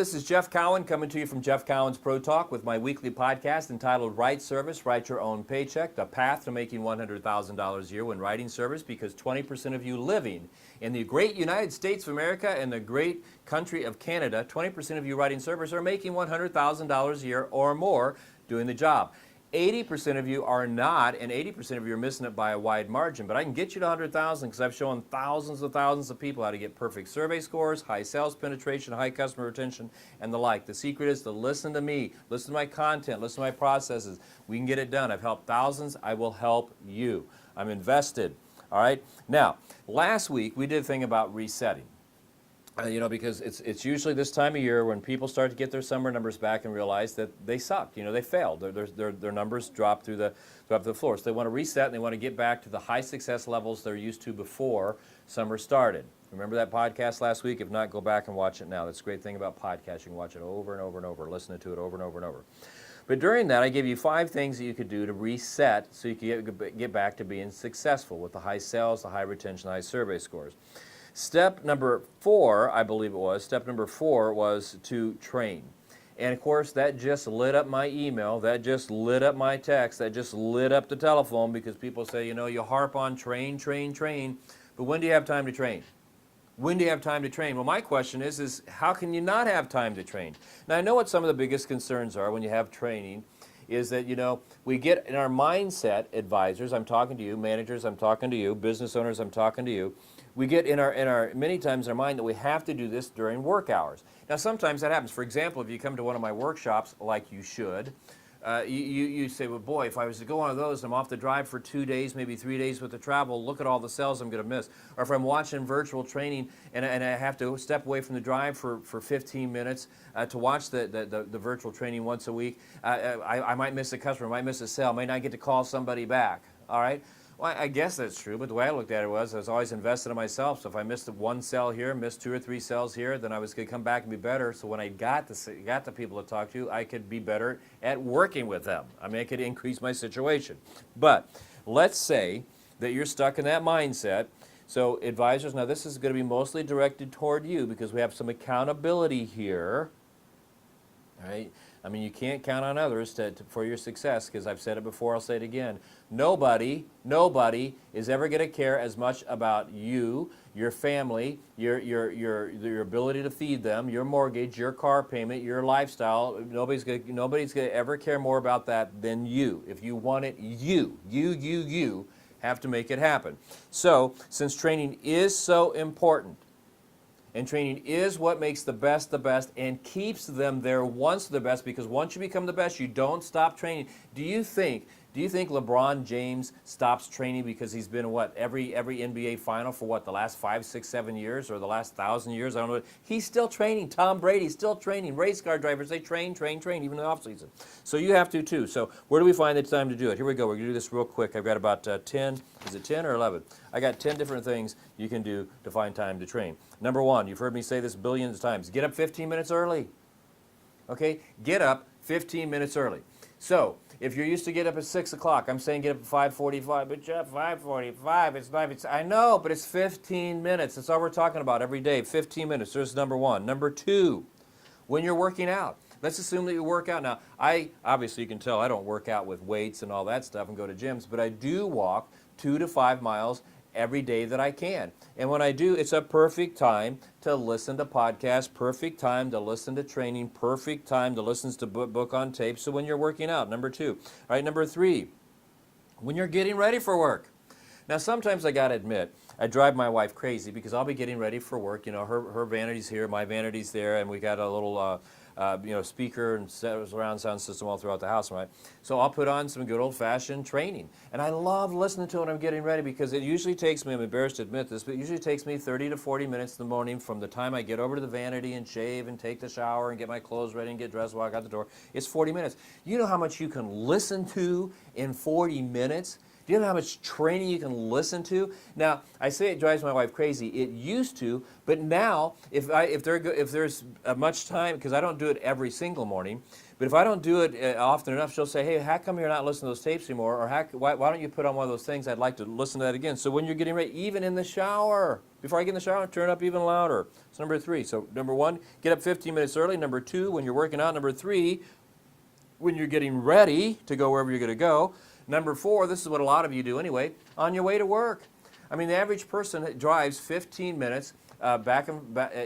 this is Jeff Cowan coming to you from Jeff Cowan's Pro Talk with my weekly podcast entitled Write Service, Write Your Own Paycheck, the path to making $100,000 a year when writing service, because 20% of you living in the great United States of America and the great country of Canada, 20% of you writing service are making $100,000 a year or more doing the job. 80% of you are not, and 80% of you are missing it by a wide margin. But I can get you to 100,000 because I've shown thousands of people how to get perfect survey scores, high sales penetration, high customer retention, and the like. The secret is to listen to me, listen to my content, listen to my processes. We can get it done. I've helped thousands. I will help you. I'm invested. All right? Now, last week we did a thing about resetting. Because it's usually this time of year when people start to get their summer numbers back and realize that they sucked. They failed. Their numbers dropped through the floor. So they want to reset and they want to get back to the high success levels they're used to before summer started. Remember that podcast last week? If not, go back and watch it now. That's a great thing about podcasting. Watch it over and over and over, listening to it over and over and over. But during that, I gave you 5 things that you could do to reset so you could get back to being successful with the high sales, the high retention, high survey scores. Step number 4, I believe it was, step number 4 was to train. And of course, that just lit up my email, that just lit up my text, that just lit up the telephone, because people say, you harp on train, but when do you have time to train? When do you have time to train? Well, my question is how can you not have time to train? Now, I know what some of the biggest concerns are when you have training is that, we get in our mindset, advisors, I'm talking to you, managers, I'm talking to you, business owners, I'm talking to you, we get in our many times in our mind that we have to do this during work hours. Now, sometimes that happens. For example, if you come to one of my workshops, like you should, you say, well, boy, if I was to go on those, I'm off the drive for 2 days, maybe 3 days with the travel, look at all the sales I'm going to miss. Or if I'm watching virtual training and I have to step away from the drive for 15 minutes to watch the virtual training once a week, I might miss a customer, I might miss a sale, might not get to call somebody back, all right? Well, I guess that's true, but the way I looked at it was I was always invested in myself. So if I missed 1 sale here, missed 2 or 3 sales here, then I was going to come back and be better. So when I got the people to talk to, I could be better at working with them. I mean, I could increase my situation. But let's say that you're stuck in that mindset. So advisors, now this is going to be mostly directed toward you because we have some accountability here. All right? I mean, you can't count on others for your success, because I've said it before, I'll say it again. Nobody is ever going to care as much about you, your family, your ability to feed them, your mortgage, your car payment, your lifestyle. Nobody's going to ever care more about that than you. If you want it, you have to make it happen. So, since training is so important, and training is what makes the best and keeps them there once the best, because once you become the best, you don't stop training. Do you think LeBron James stops training because he's been every NBA final for the last 5, 6, 7 years, or the last 1,000 years? I don't know. He's still training. Tom Brady's still training. Race car drivers, they train, even in the off season. So you have to too. So where do we find the time to do it? Here we go. We're going to do this real quick. I've got about 10. Is it 10 or 11? I got 10 different things you can do to find time to train. Number 1, you've heard me say this billions of times. Get up 15 minutes early. Okay? Get up 15 minutes early. So, if you're used to get up at 6 o'clock, I'm saying get up at 5:45. But Jeff, 5:45, it's not. I know, but it's 15 minutes. That's all we're talking about every day, 15 minutes. There's number 1. Number 2, when you're working out. Let's assume that you work out. Now, obviously you can tell I don't work out with weights and all that stuff and go to gyms, but I do walk 2 to 5 miles every day that I can. And when I do, it's a perfect time to listen to podcasts, perfect time to listen to training, perfect time to listen to book on tape. So when you're working out, number 2. All right, number 3, when you're getting ready for work. Now, sometimes I got to admit, I drive my wife crazy because I'll be getting ready for work. Her vanity's here, my vanity's there, and we got a little speaker and surround sound system all throughout the house, right? So I'll put on some good old-fashioned training. And I love listening to it when I'm getting ready, because it usually takes me, I'm embarrassed to admit this, but it usually takes me 30 to 40 minutes in the morning from the time I get over to the vanity and shave and take the shower and get my clothes ready and get dressed, walk out the door. It's 40 minutes. You know how much you can listen to in 40 minutes? Do you know how much training you can listen to? Now, I say it drives my wife crazy. It used to, but now, if there's much time, because I don't do it every single morning, but if I don't do it often enough, she'll say, hey, how come you're not listening to those tapes anymore? Or why don't you put on one of those things? I'd like to listen to that again. So when you're getting ready, even in the shower, before I get in the shower, turn it up even louder. It's number 3. So number 1, get up 15 minutes early. Number 2, when you're working out. Number 3, when you're getting ready to go wherever you're going to go. Number 4, this is what a lot of you do anyway, on your way to work. I mean, the average person drives 15 minutes back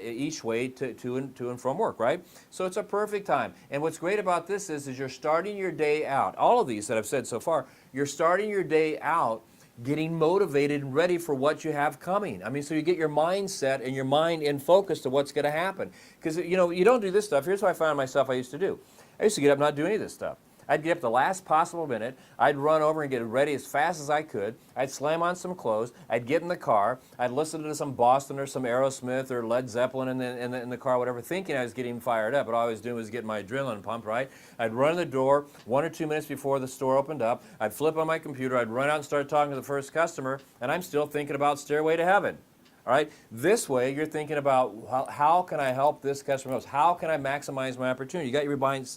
each way to and from work, right? So it's a perfect time. And what's great about this is you're starting your day out. All of these that I've said so far, you're starting your day out getting motivated and ready for what you have coming. I mean, so you get your mindset and your mind in focus to what's going to happen. Because, you know, you don't do this stuff. Here's what I found myself I used to do. I used to get up and not do any of this stuff. I'd get up the last possible minute. I'd run over and get ready as fast as I could. I'd slam on some clothes. I'd get in the car. I'd listen to some Boston or some Aerosmith or Led Zeppelin in the car, whatever, thinking I was getting fired up. But all I was doing was getting my adrenaline pumped, right? I'd run in the door 1 or 2 minutes before the store opened up. I'd flip on my computer. I'd run out and start talking to the first customer, and I'm still thinking about Stairway to Heaven. All right. This way, you're thinking about how can I help this customer most? How can I maximize my opportunity? You got your mind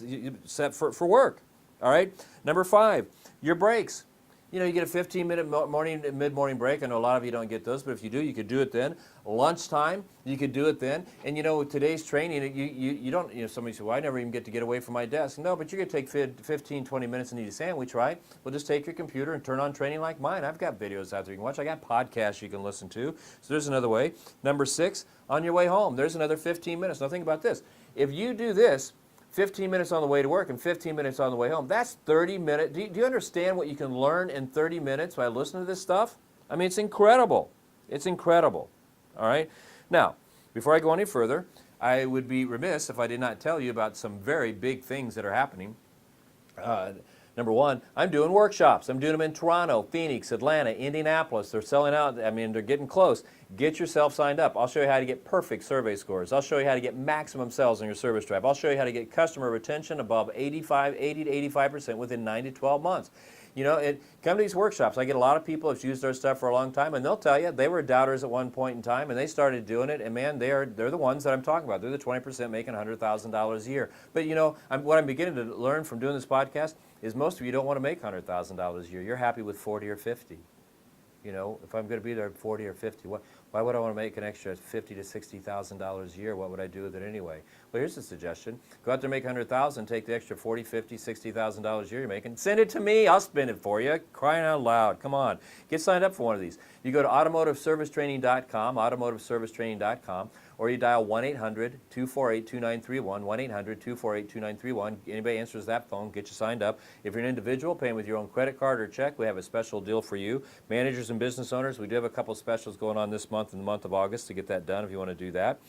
set for work. All right. Number 5, your breaks. You know, you get a 15-minute mid-morning break. I know a lot of you don't get those, but if you do, you could do it then. Lunchtime, you could do it then. And you know, with today's training, you don't, you know, somebody said, well, I never even get to get away from my desk. No, but you're going to take 15, 20 minutes and eat a sandwich, right? Well, just take your computer and turn on training like mine. I've got videos out there you can watch. I got podcasts you can listen to. So there's another way. Number 6, on your way home, there's another 15 minutes. Now think about this. If you do this, 15 minutes on the way to work and 15 minutes on the way home, that's 30 minutes. Do you understand what you can learn in 30 minutes by listening to this stuff? I mean, it's incredible. It's incredible. All right? Now, before I go any further, I would be remiss if I did not tell you about some very big things that are happening. Number 1, I'm doing workshops. I'm doing them in Toronto, Phoenix, Atlanta, Indianapolis. They're selling out. I mean, they're getting close. Get yourself signed up. I'll show you how to get perfect survey scores. I'll show you how to get maximum sales on your service drive. I'll show you how to get customer retention above 80 to 85% within 9 to 12 months. You know, come to these workshops. I get a lot of people who've used our stuff for a long time, and they'll tell you they were doubters at one point in time, and they started doing it, and man, they're the ones that I'm talking about. They're the 20% making $100,000 a year. But you know, what I'm beginning to learn from doing this podcast is most of you don't want to make $100,000 a year. You're happy with 40 or 50. You know, if I'm going to be there at 40 or 50, why would I want to make an extra $50,000 to $60,000 a year? What would I do with it anyway? Well, here's a suggestion. Go out there, make $100,000, take the extra $40,000, $50,000, $60,000 a year you're making, send it to me. I'll spend it for you. Crying out loud. Come on. Get signed up for one of these. You go to automotiveservicetraining.com, automotiveservicetraining.com, or you dial 1-800-248-2931, 1-800-248-2931. Anybody answers that phone, get you signed up. If you're an individual paying with your own credit card or check, we have a special deal for you. Managers and business owners, we do have a couple specials going on this month in the month of August to get that done if you want to do that.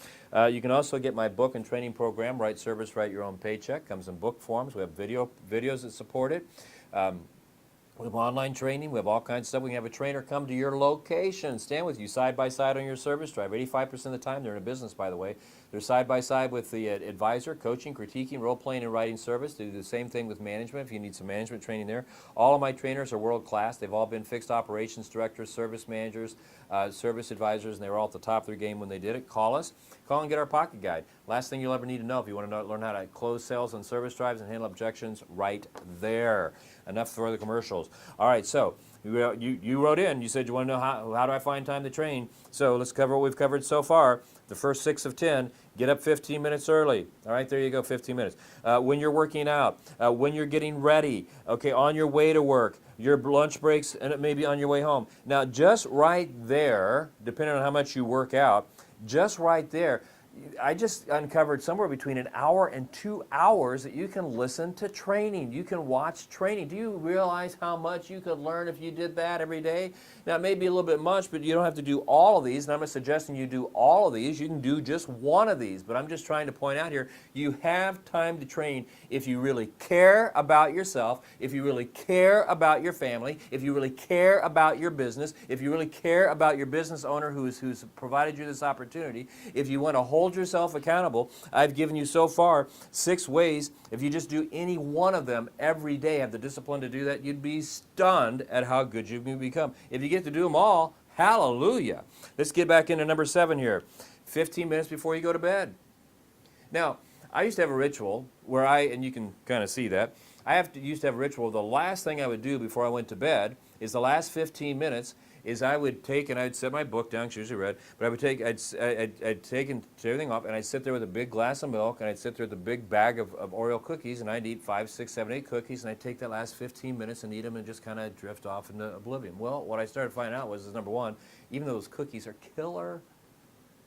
You can also get my book and training program, Right Service, Write Your Own Paycheck. Comes in book forms. We have videos that support it. We have online training. We have all kinds of stuff. We can have a trainer come to your location, stand with you side by side on your service drive. 85% of the time, they're in a business, by the way. They're side by side with the advisor, coaching, critiquing, role-playing, and writing service. They do the same thing with management if you need some management training there. All of my trainers are world-class. They've all been fixed operations directors, service managers, service advisors, and they were all at the top of their game when they did it. Call us. Call and get our pocket guide. Last thing you'll ever need to know if you want to learn how to close sales on service drives and handle objections, right there. Enough for the commercials. All right, so you wrote in. You said you want to know how do I find time to train. So let's cover what we've covered so far. The first 6 of 10, get up 15 minutes early. All right, there you go, 15 minutes. When you're working out, when you're getting ready, okay, on your way to work, your lunch breaks, and it may be on your way home. Now, just right there, depending on how much you work out, just right there, I just uncovered somewhere between an hour and 2 hours that you can listen to training. You can watch training. Do you realize how much you could learn if you did that every day? Now, it may be a little bit much, but you don't have to do all of these, and I'm not suggesting you do all of these. You can do just one of these, but I'm just trying to point out here, you have time to train if you really care about yourself, if you really care about your family, if you really care about your business, if you really care about your business owner who's provided you this opportunity, if you want to hold hold yourself accountable. I've given you so far 6 ways. If you just do any one of them every day, have the discipline to do that, you'd be stunned at how good you can become. If you get to do them all, hallelujah. Let's get back into number 7 here. 15 minutes before you go to bed. Now, I used to have a ritual where and you can kind of see that, used to have a ritual. The last thing I would do before I went to bed is the last 15 minutes is I would take and I'd set my book down, it's usually read, but I'd take everything off, and I'd sit there with a big glass of milk, and I'd sit there with a big bag of Oreo cookies, and I'd eat 5, 6, 7, 8 cookies, and I'd take that last 15 minutes and eat them and just kind of drift off into oblivion. Well, what I started finding out was, number one, even though those cookies are killer,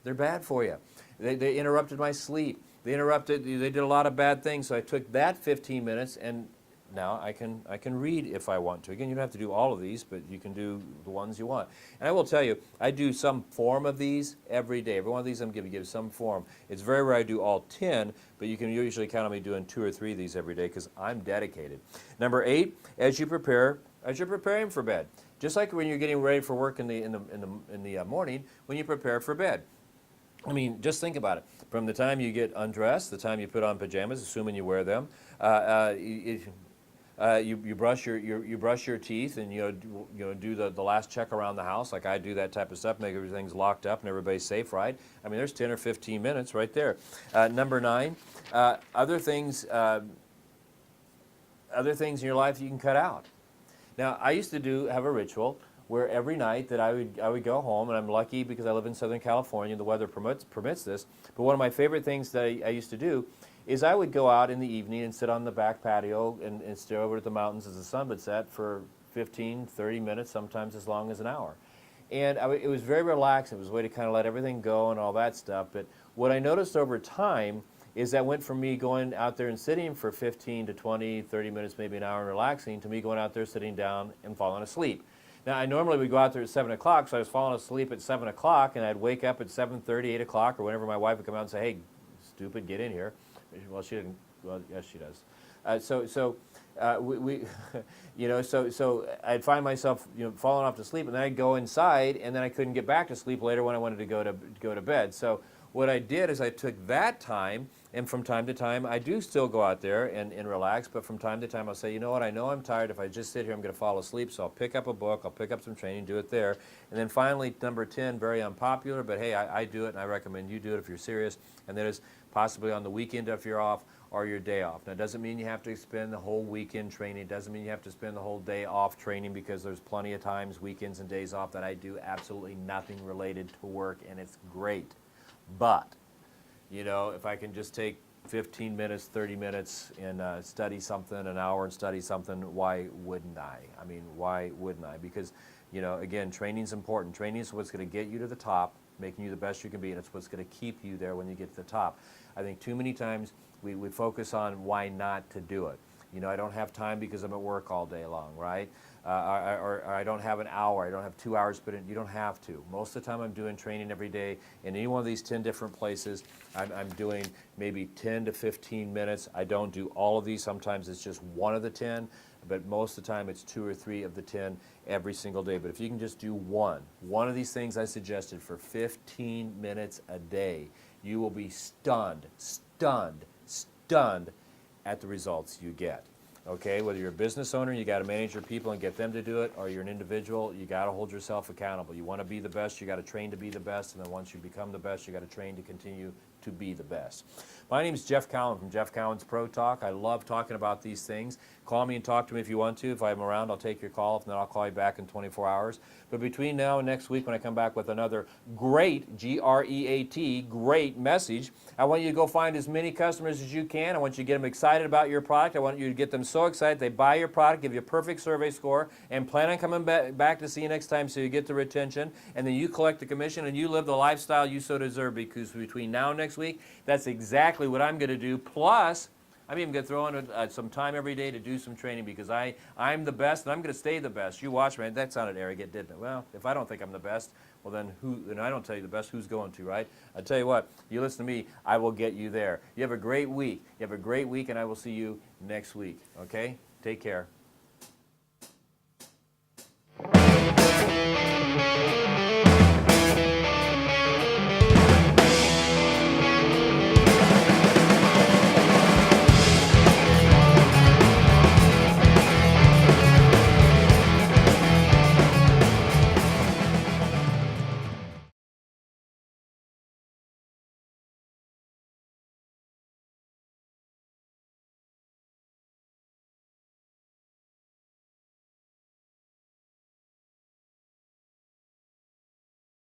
they're bad for you. They interrupted my sleep. They did a lot of bad things, so I took that 15 minutes, and now I can read if I want to. Again, you don't have to do all of these, but you can do the ones you want. And I will tell you, I do some form of these every day. Every one of these I'm going to give some form. It's very rare I do all 10, but you can usually count on me doing 2 or 3 of these every day because I'm dedicated. Number 8, as you're preparing for bed, just like when you're getting ready for work in the morning, when you prepare for bed. I mean, just think about it. From the time you get undressed, the time you put on pajamas, assuming you wear them, you brush your teeth, and do the last check around the house, like I do that type of stuff, make everything's locked up and everybody's safe, right? I mean, there's 10 or 15 minutes right there. Number 9, other things in your life that you can cut out. Now, I used to have a ritual where every night that I would go home, and I'm lucky because I live in Southern California, the weather permits this, but one of my favorite things that I used to do is I would go out in the evening and sit on the back patio and stare over at the mountains as the sun would set for 15, 30 minutes, sometimes as long as an hour. And it was very relaxing. It was a way to kind of let everything go and all that stuff. But what I noticed over time is that went from me going out there and sitting for 15 to 20, 30 minutes, maybe an hour and relaxing, to me going out there, sitting down, and falling asleep. Now, I normally would go out there at 7 o'clock, so I was falling asleep at 7 o'clock, and I'd wake up at 7:30, 8 o'clock, or whenever my wife would come out and say, hey, stupid, get in here. Well, she didn't. Well, yes, she does. So I'd find myself, falling off to sleep, and then I'd go inside, and then I couldn't get back to sleep later when I wanted to go to bed. So what I did is I took that time, and from time to time, I do still go out there and relax, but from time to time I'll say, you know what, I know I'm tired. If I just sit here, I'm going to fall asleep, so I'll pick up a book, I'll pick up some training, do it there. And then finally, number 10, very unpopular, but hey, I do it, and I recommend you do it if you're serious, and that is possibly on the weekend if you're off, or your day off. Now, it doesn't mean you have to spend the whole weekend training. It doesn't mean you have to spend the whole day off training, because there's plenty of times, weekends and days off, that I do absolutely nothing related to work, and it's great. But, if I can just take 15 minutes, 30 minutes and study something, an hour and study something, why wouldn't I? I mean, why wouldn't I? Because, again, training's important. Training is what's going to get you to the top, making you the best you can be, and it's what's going to keep you there when you get to the top. I think too many times we focus on why not to do it. I don't have time because I'm at work all day long, right? Or I don't have an hour, I don't have 2 hours, but you don't have to. Most of the time I'm doing training every day in any one of these 10 different places. I'm doing maybe 10 to 15 minutes. I don't do all of these. Sometimes it's just one of the 10, but most of the time it's 2 or 3 of the 10 every single day. But if you can just do one of these things I suggested for 15 minutes a day, you will be stunned at the results you get. Okay, whether you're a business owner, you got to manage your people and get them to do it, or you're an individual, you got to hold yourself accountable. You want to be the best, you got to train to be the best, and then once you become the best, you got to train to continue to be the best. My name is Jeff Cowan from Jeff Cowan's Pro Talk. I love talking about these things. Call me and talk to me if you want to. If I'm around, I'll take your call. If not, I'll call you back in 24 hours. But between now and next week, when I come back with another great, G-R-E-A-T, great message, I want you to go find as many customers as you can. I want you to get them excited about your product. I want you to get them so excited they buy your product, give you a perfect survey score, and plan on coming back to see you next time so you get the retention, and then you collect the commission, and you live the lifestyle you so deserve, because between now and next week, that's exactly what I'm going to do. Plus, I'm even going to throw in some time every day to do some training, because I'm the best, and I'm going to stay the best. You watch me. That sounded arrogant, didn't it? Well, if I don't think I'm the best, well then and I don't tell you the best, who's going to, right? I tell you what, you listen to me, I will get you there. You have a great week. You have a great week, and I will see you next week. Okay? Take care.